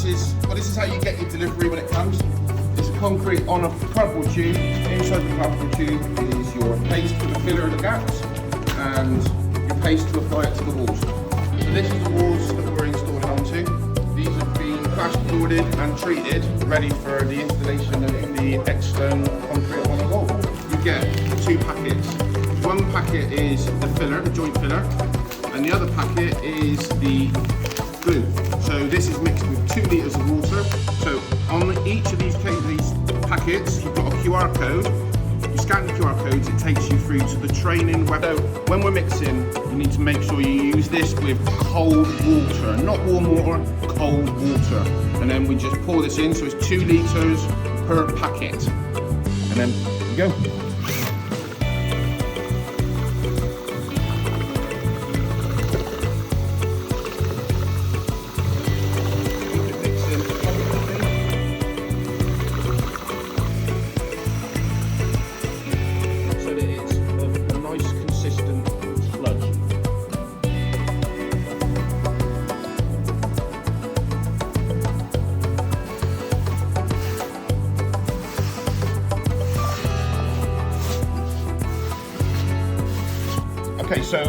this is how you get your delivery when it comes. It's a concrete on a cardboard tube. Inside the cardboard tube is your paste for the filler of the gaps and your paste to apply it to the walls. So this is the walls that we're installing onto. These have been plasterboarded and treated, ready for the installation of the XSTONE concrete on the wall. You get 2 packets. One packet is the filler, the joint filler, and the other packet is the glue. So this is mixed with 2 litres of water. So on each of these packets, you've got a QR code. You scan the QR codes, it takes you through to the training web. So when we're mixing, you need to make sure you use this with cold water, not warm water, cold water. And then we just pour this in, so it's 2 litres per packet. And then you go. Okay, so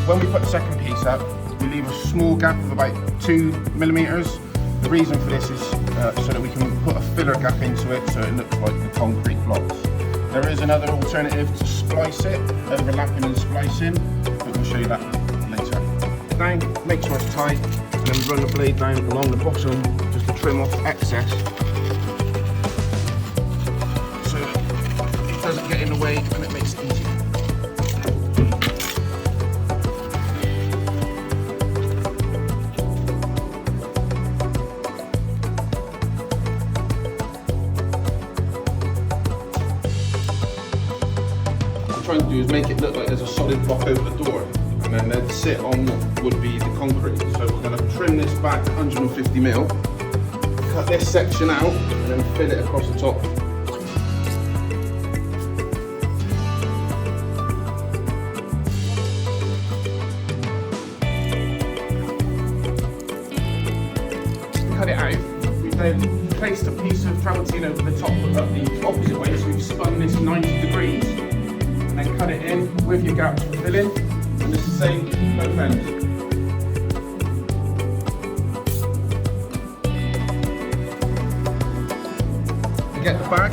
when we put the second piece up, we leave a small gap of about 2mm. The reason for this is so that we can put a filler gap into it so it looks like the concrete blocks. There is another alternative to splice it, overlapping and splicing, but we'll show you that later. Down, make sure it's tight, and then run the blade down along the bottom just to trim off excess so it doesn't get in the way and it makes it easier. Trying to do is make it look like there's a solid block over the door, and then they'd sit on what would be the concrete. So we're going to trim this back 150mm, cut this section out, and then fill it across the top. Cut it out. We've then placed a piece of travertine over the top, but the opposite way, so we've spun this 90 degrees. And then cut it in with your gaps for filling, and it's the same both ends. You get the bag,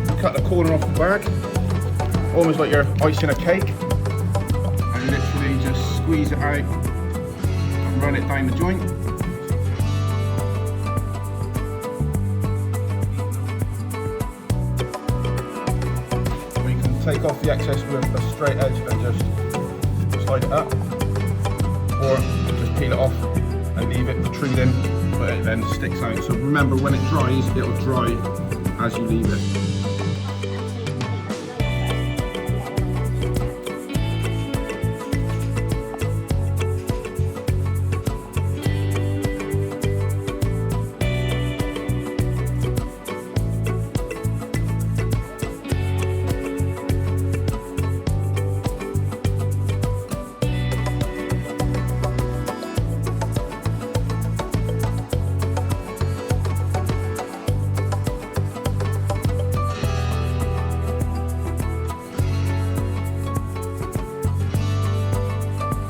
you cut the corner off the bag, almost like you're icing a cake, and literally just squeeze it out and run it down the joint. Take off the excess with a straight edge and just slide it up, or just peel it off and leave it protruding, but it then sticks out. So remember, when it dries, it'll dry as you leave it.